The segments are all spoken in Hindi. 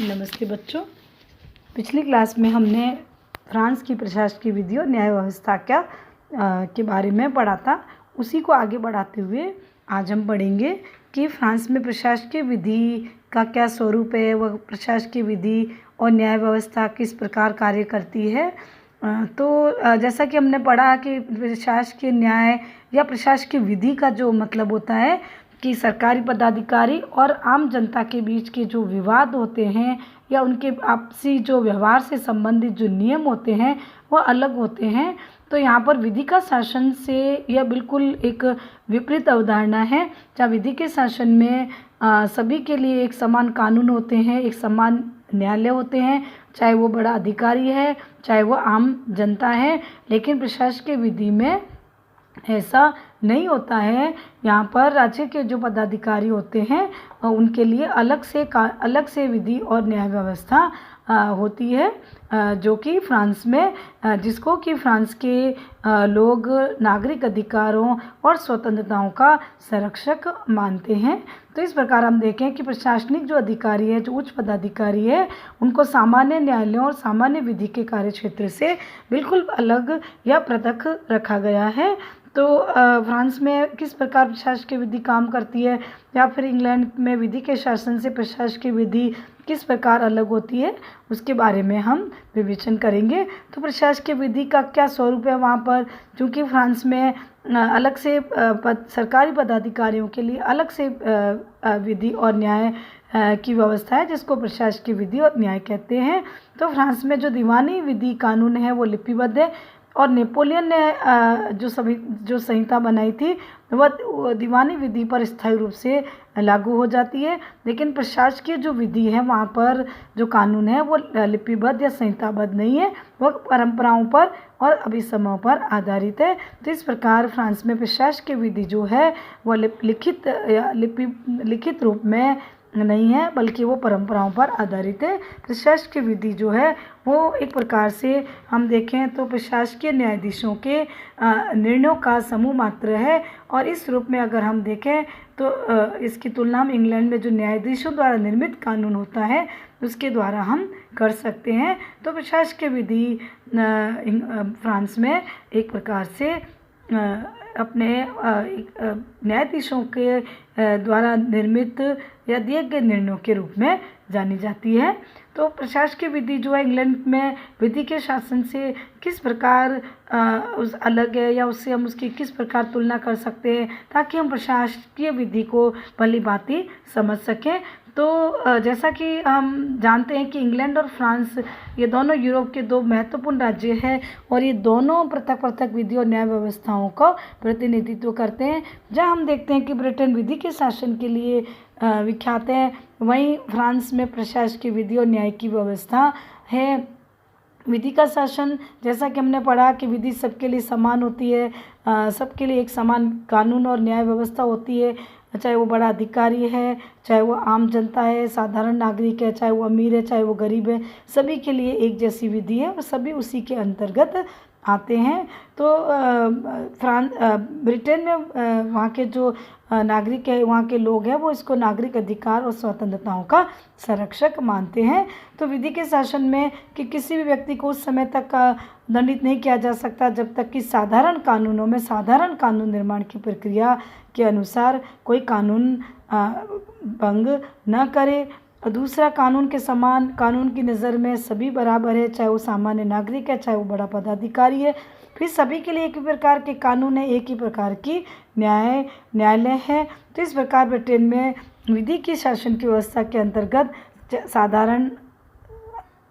नमस्ते बच्चों। पिछली क्लास में हमने फ्रांस की प्रशासकीय विधि और न्याय व्यवस्था के बारे में पढ़ा था। उसी को आगे बढ़ाते हुए आज हम पढ़ेंगे कि फ्रांस में प्रशासकीय विधि का क्या स्वरूप है, वह प्रशासकीय विधि और न्याय व्यवस्था किस प्रकार कार्य करती है। जैसा कि हमने पढ़ा कि प्रशासकीय न्याय या प्रशासकीय विधि का जो मतलब होता है कि सरकारी पदाधिकारी और आम जनता के बीच के जो विवाद होते हैं या उनके आपसी जो व्यवहार से संबंधित जो नियम होते हैं वह अलग होते हैं। तो यहाँ पर विधि का शासन से यह बिल्कुल एक विपरीत अवधारणा है, जहाँ विधि के शासन में सभी के लिए एक समान कानून होते हैं, एक समान न्यायालय होते हैं, चाहे वो बड़ा अधिकारी है चाहे वो आम जनता है। लेकिन प्रशासकीय विधि में ऐसा नहीं होता है। यहाँ पर राज्य के जो पदाधिकारी होते हैं उनके लिए अलग से विधि और न्याय व्यवस्था होती है, जो कि फ्रांस में जिसको कि फ्रांस के लोग नागरिक अधिकारों और स्वतंत्रताओं का संरक्षक मानते हैं। तो इस प्रकार हम देखें कि प्रशासनिक जो अधिकारी है, जो उच्च पदाधिकारी है, उनको सामान्य न्यायालयों और सामान्य विधि के कार्यक्षेत्र से बिल्कुल अलग या पृथक रखा गया है। तो फ्रांस में किस प्रकार प्रशासकीय विधि काम करती है, या फिर इंग्लैंड में विधि के शासन से प्रशासकीय विधि किस प्रकार अलग होती है, उसके बारे में हम विवेचन करेंगे। तो प्रशासकीय विधि का क्या स्वरूप है वहाँ पर, क्योंकि फ्रांस में अलग से सरकारी पदाधिकारियों के लिए अलग से विधि और न्याय की व्यवस्था है, जिसको प्रशासकीय विधि और न्याय कहते हैं। तो फ्रांस में जो दीवानी विधि कानून है वो लिपिबद्ध है, और नेपोलियन ने जो संहिता बनाई थी वह दीवानी विधि पर स्थायी रूप से लागू हो जाती है। लेकिन प्रशासकीय जो विधि है वहाँ पर जो कानून है वो लिपिबद्ध या संहिताबद्ध नहीं है, वह परंपराओं पर और अभिसमयों पर आधारित है। तो इस प्रकार फ्रांस में प्रशासकीय विधि जो है वह लिखित रूप में नहीं है, बल्कि वो परंपराओं पर आधारित है। प्रशासकीय विधि जो है वो एक प्रकार से हम देखें तो प्रशासकीय न्यायाधीशों के निर्णयों का समूह मात्र है। और इस रूप में अगर हम देखें तो इसकी तुलना हम इंग्लैंड में जो न्यायाधीशों द्वारा निर्मित कानून होता है उसके द्वारा हम कर सकते हैं। तो प्रशासकीय विधि फ्रांस में एक प्रकार से अपने न्यायाधीशों के द्वारा निर्मित या दिए गए निर्णयों के रूप में जानी जाती है। तो प्रशासकीय विधि जो है इंग्लैंड में विधि के शासन से किस प्रकार अलग है, या उससे हम उसकी किस प्रकार तुलना कर सकते हैं, ताकि हम प्रशासकीय विधि को भली भांति समझ सकें। तो जैसा कि हम जानते हैं कि इंग्लैंड और फ्रांस ये दोनों यूरोप के दो महत्वपूर्ण राज्य हैं, और ये दोनों पृथक पृथक विधि और न्याय व्यवस्थाओं का प्रतिनिधित्व करते हैं। जहाँ हम देखते हैं कि ब्रिटेन विधि के शासन के लिए विख्यात है, वहीं फ्रांस में प्रशासकीय विधि और न्याय की व्यवस्था है। विधि का शासन, जैसा कि हमने पढ़ा कि विधि सबके लिए समान होती है, सबके लिए एक समान कानून और न्याय व्यवस्था होती है, चाहे वो बड़ा अधिकारी है, चाहे वो आम जनता है, साधारण नागरिक है, चाहे वो अमीर है चाहे वो गरीब है, सभी के लिए एक जैसी विधि है और सभी उसी के अंतर्गत आते हैं। तो ब्रिटेन में वहाँ के जो नागरिक है, वहाँ के लोग हैं, वो इसको नागरिक अधिकार और स्वतंत्रताओं का संरक्षक मानते हैं। तो विधि के शासन में कि किसी भी व्यक्ति को उस समय तक दंडित नहीं किया जा सकता जब तक कि साधारण कानूनों में साधारण कानून निर्माण की प्रक्रिया के अनुसार कोई कानून भंग न करे। दूसरा, कानून के समान, कानून की नज़र में सभी बराबर है, चाहे वो सामान्य नागरिक है चाहे वो बड़ा पदाधिकारी है। फिर सभी के लिए एक ही प्रकार के कानून है, एक ही प्रकार की न्यायालय है। तो इस प्रकार ब्रिटेन में विधि की शासन की व्यवस्था के अंतर्गत साधारण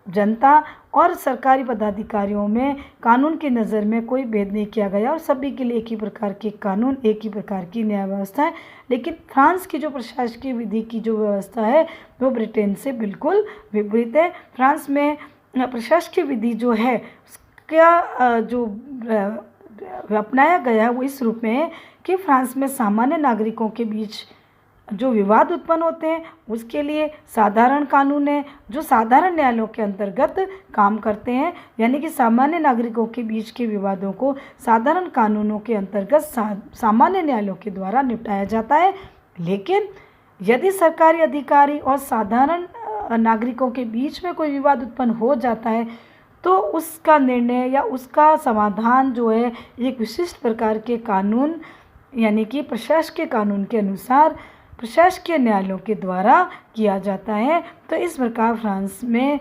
जनता और सरकारी पदाधिकारियों में कानून की नज़र में कोई भेद नहीं किया गया, और सभी के लिए एक ही प्रकार के कानून, एक ही प्रकार की न्याय व्यवस्था है। लेकिन फ्रांस की जो प्रशासकीय विधि की जो व्यवस्था है वो ब्रिटेन से बिल्कुल विपरीत है। फ्रांस में प्रशासकीय विधि जो है उसका जो अपनाया गया है वो इस रूप में है कि फ्रांस में सामान्य नागरिकों के बीच जो विवाद उत्पन्न होते हैं उसके लिए साधारण कानून है, जो साधारण न्यायालयों के अंतर्गत काम करते हैं। यानी कि सामान्य नागरिकों के बीच के विवादों को साधारण कानूनों के अंतर्गत सामान्य न्यायालयों के द्वारा निपटाया जाता है। लेकिन यदि सरकारी अधिकारी और साधारण नागरिकों के बीच में कोई विवाद उत्पन्न हो जाता है तो उसका निर्णय या उसका समाधान जो है एक विशिष्ट प्रकार के कानून यानी कि प्रशासकीय कानून के अनुसार प्रशासकीय न्यायालयों के द्वारा किया जाता है। तो इस प्रकार फ्रांस में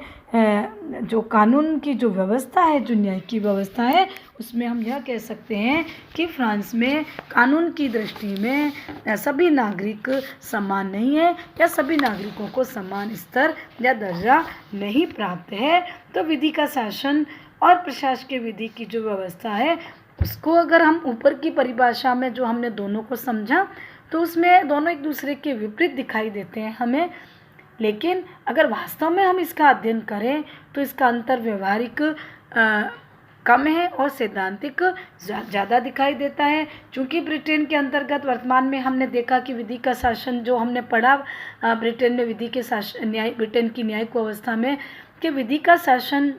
जो कानून की जो व्यवस्था है, जो न्याय की व्यवस्था है, उसमें हम यह कह सकते हैं कि फ्रांस में कानून की दृष्टि में सभी नागरिक समान नहीं है या सभी नागरिकों को समान स्तर या दर्जा नहीं प्राप्त है। तो विधि का शासन और प्रशासकीय विधि की जो व्यवस्था है उसको अगर हम ऊपर की परिभाषा में जो हमने दोनों को समझा तो उसमें दोनों एक दूसरे के विपरीत दिखाई देते हैं हमें, लेकिन अगर वास्तव में हम इसका अध्ययन करें तो इसका अंतर व्यवहारिक कम है और सैद्धांतिक ज़्यादा दिखाई देता है। क्योंकि ब्रिटेन के अंतर्गत वर्तमान में हमने देखा कि विधि का शासन जो हमने पढ़ा ब्रिटेन में विधि के शासन ब्रिटेन की न्यायिक व्यवस्था में कि विधि का शासन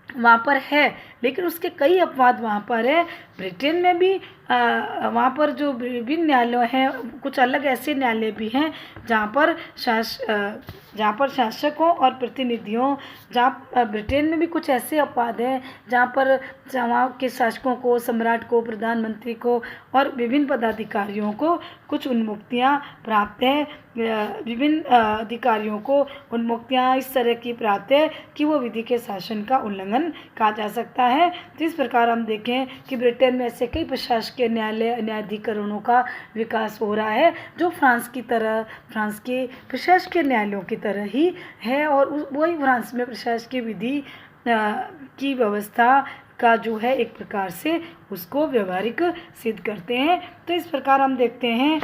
वहाँ पर है, लेकिन उसके कई अपवाद वहाँ पर है। ब्रिटेन में भी वहाँ पर जो विभिन्न न्यायालय हैं, कुछ अलग ऐसे न्यायालय भी हैं जहाँ पर शासकों और प्रतिनिधियों, जहाँ ब्रिटेन में भी कुछ ऐसे अपवाद हैं जहाँ पर वहाँ के शासकों को, सम्राट को, प्रधानमंत्री को और विभिन्न पदाधिकारियों को कुछ उन्मुक्तियाँ प्राप्त हैं। विभिन्न अधिकारियों को उन्मुक्तियाँ इस तरह की प्राप्त है कि वो विधि के शासन का उल्लंघन कहा जा सकता है। तो इस प्रकार हम देखें कि ब्रिटेन में ऐसे कई प्रशासकीय न्यायालय, न्यायाधिकरणों का विकास हो रहा है जो फ्रांस के प्रशासकीय न्यायालयों की तरह ही है, और वही फ्रांस में प्रशासकीय विधि की व्यवस्था का जो है एक प्रकार से उसको व्यवहारिक सिद्ध करते हैं। तो इस प्रकार हम देखते हैं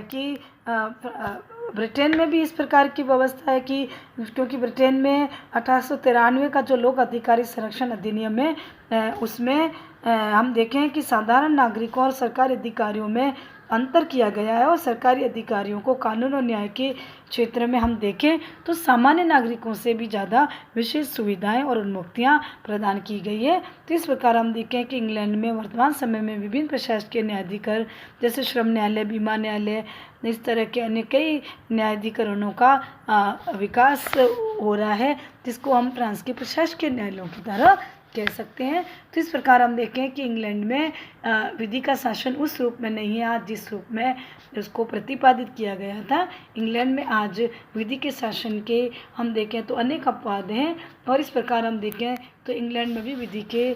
कि ब्रिटेन में भी इस प्रकार की व्यवस्था है कि क्योंकि ब्रिटेन में 1893 का जो लोक अधिकारी संरक्षण अधिनियम है उसमें हम देखें कि साधारण नागरिकों और सरकारी अधिकारियों में अंतर किया गया है, और सरकारी अधिकारियों को कानून और न्याय के क्षेत्र में हम देखें तो सामान्य नागरिकों से भी ज़्यादा विशेष सुविधाएं और उन्मुक्तियां प्रदान की गई है। तो इस प्रकार हम देखें कि इंग्लैंड में वर्तमान समय में विभिन्न प्रशासकीय न्यायाधिकरण जैसे श्रम न्यायालय, बीमा न्यायालय, इस तरह के अन्य कई न्यायाधिकरणों का विकास हो रहा है, जिसको हम फ्रांस के प्रशासकीय न्यायालयों की तरह कह सकते हैं। तो इस प्रकार हम देखें कि इंग्लैंड में विधि का शासन उस रूप में नहीं है आज जिस रूप में उसको प्रतिपादित किया गया था। इंग्लैंड में आज विधि के शासन के हम देखें तो अनेक अपवाद हैं, और इस प्रकार हम देखें तो इंग्लैंड में भी विधि के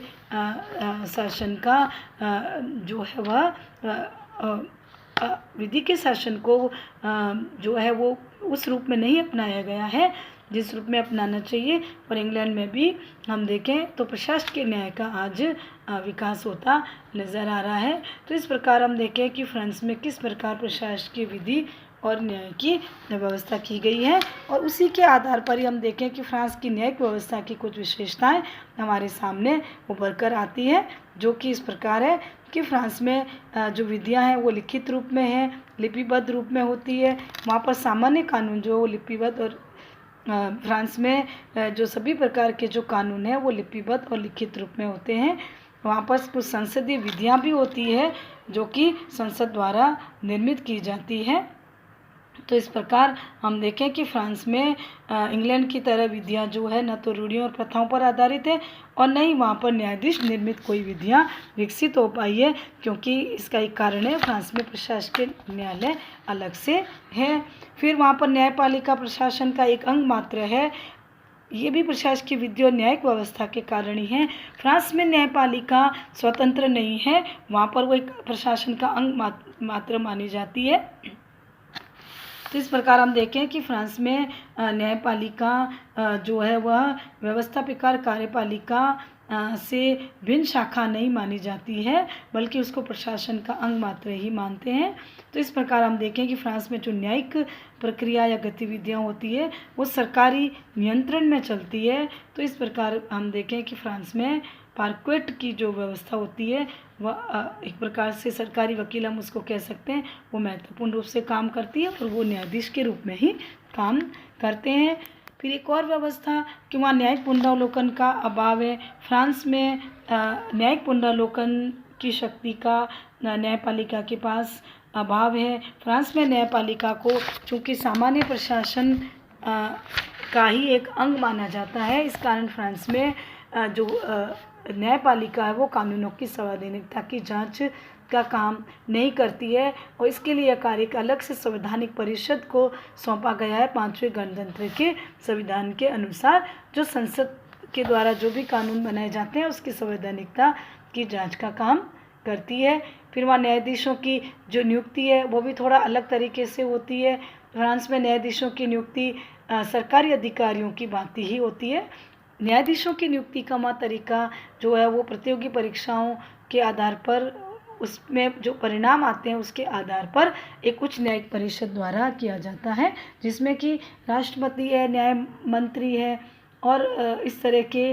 शासन का जो है वह विधि के शासन को जो है वो उस रूप में नहीं अपनाया गया है जिस रूप में अपनाना चाहिए। और इंग्लैंड में भी हम देखें तो प्रशासकीय न्याय का आज विकास होता नज़र आ रहा है। तो इस प्रकार हम देखें कि फ्रांस में किस प्रकार प्रशासकीय विधि और न्याय की व्यवस्था की गई है, और उसी के आधार पर ही हम देखें कि फ्रांस की न्यायिक व्यवस्था की कुछ विशेषताएं हमारे सामने उभर कर आती है, जो कि इस प्रकार है कि फ्रांस में जो विधियां हैं वो लिखित रूप में है, लिपिबद्ध रूप में होती है। वहाँ पर सामान्य कानून जो वो लिपिबद्ध, और फ्रांस में जो सभी प्रकार के जो कानून हैं वो लिपिबद्ध और लिखित रूप में होते हैं। वहाँ पर कुछ संसदीय विधियाँ भी होती है जो कि संसद द्वारा निर्मित की जाती है। तो इस प्रकार हम देखें कि फ्रांस में इंग्लैंड की तरह विधियाँ जो है न तो रूढ़ियों और प्रथाओं पर आधारित है और न ही वहाँ पर न्यायाधीश निर्मित कोई विधियाँ विकसित हो पाई है, क्योंकि इसका एक कारण है फ्रांस में प्रशासकीय न्यायालय अलग से है। फिर वहाँ पर न्यायपालिका प्रशासन का एक अंग मात्र है, ये भी प्रशासकीय विधि और न्यायिक व्यवस्था के कारण ही है। फ्रांस में न्यायपालिका स्वतंत्र नहीं है, वहाँ पर वो एक प्रशासन का अंग मात्र मानी जाती है। तो इस प्रकार हम देखें कि फ्रांस में न्यायपालिका जो है वह व्यवस्थापिका कार्यपालिका से भिन्न शाखा नहीं मानी जाती है, बल्कि उसको प्रशासन का अंग मात्र ही मानते हैं। तो इस प्रकार हम देखें कि फ्रांस में जो न्यायिक प्रक्रिया या गतिविधियां होती है वो सरकारी नियंत्रण में चलती है। तो इस प्रकार हम देखें कि फ्रांस में पार्क्वेट की जो व्यवस्था होती है वह एक प्रकार से सरकारी वकील हम उसको कह सकते हैं, वो महत्वपूर्ण रूप से काम करती है और वो न्यायाधीश के रूप में ही काम करते हैं। फिर एक और व्यवस्था कि वहाँ न्यायिक पुनरावलोकन का अभाव है। फ्रांस में न्यायिक पुनरावलोकन की शक्ति का न्यायपालिका के पास अभाव है। फ्रांस में न्यायपालिका को चूँकि सामान्य प्रशासन का ही एक अंग माना जाता है। इस कारण फ्रांस में जो न्यायपालिका है वो कानूनों की संवैधानिकता की जांच का काम नहीं करती है और इसके लिए यह कार्य एक अलग से संवैधानिक परिषद को सौंपा गया है। 5वें गणतंत्र के संविधान के अनुसार जो संसद के द्वारा जो भी कानून बनाए जाते हैं उसकी संवैधानिकता की जांच का काम करती है। फिर वहाँ न्यायाधीशों की जो नियुक्ति है वो भी थोड़ा अलग तरीके से होती है। फ्रांस में न्यायाधीशों की नियुक्ति सरकारी अधिकारियों की भांति ही होती है। न्यायाधीशों की नियुक्ति का तरीका जो है वो प्रतियोगी परीक्षाओं के आधार पर उसमें जो परिणाम आते हैं उसके आधार पर एक उच्च न्यायिक परिषद द्वारा किया जाता है, जिसमें कि राष्ट्रपति है, न्याय मंत्री है और इस तरह के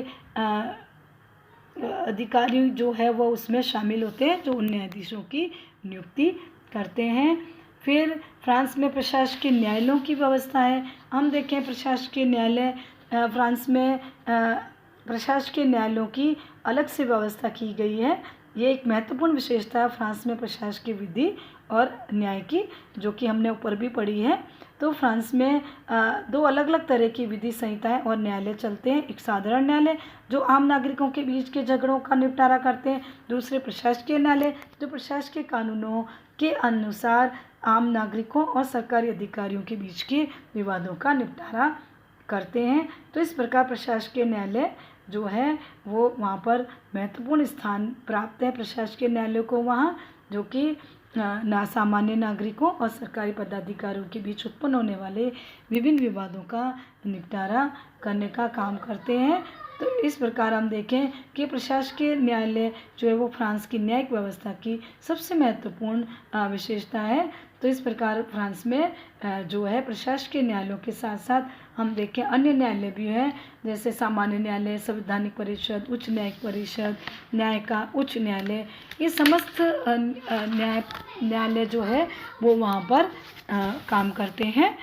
अधिकारी जो है वो उसमें शामिल होते हैं जो उन न्यायाधीशों की नियुक्ति करते हैं। फिर फ्रांस में प्रशासकीय न्यायालयों की व्यवस्था है। हम देखें प्रशासकीय न्यायालय फ्रांस में प्रशासकीय न्यायालयों की अलग से व्यवस्था की गई है। ये एक महत्वपूर्ण विशेषता है फ्रांस में प्रशासकीय विधि और न्याय की, जो कि हमने ऊपर भी पढ़ी है। तो फ्रांस में दो अलग अलग तरह की विधि संहिताएं और न्यायालय चलते हैं। एक साधारण न्यायालय जो आम नागरिकों के बीच के झगड़ों का निपटारा करते हैं। दूसरे प्रशासकीय न्यायालय जो प्रशासकीय कानूनों के अनुसार आम नागरिकों और सरकारी अधिकारियों के बीच के विवादों का निपटारा करते हैं। तो इस प्रकार प्रशासकीय न्यायालय जो है वो वहाँ पर महत्वपूर्ण स्थान प्राप्त है प्रशासकीय न्यायालय को वहाँ, जो कि सामान्य नागरिकों और सरकारी पदाधिकारियों के बीच उत्पन्न होने वाले विभिन्न विवादों का निपटारा करने का काम करते हैं। तो इस प्रकार हम देखें कि प्रशासकीय न्यायालय जो है वो फ्रांस की न्यायिक व्यवस्था की सबसे महत्वपूर्ण विशेषता है। तो इस प्रकार फ्रांस में जो है प्रशासकीय न्यायालयों के साथ साथ हम देखें अन्य न्यायालय भी हैं, जैसे सामान्य न्यायालय, संवैधानिक परिषद, उच्च न्यायिक परिषद, न्याय का उच्च न्यायालय, ये समस्त न्यायालय जो है वो वहाँ पर काम करते हैं।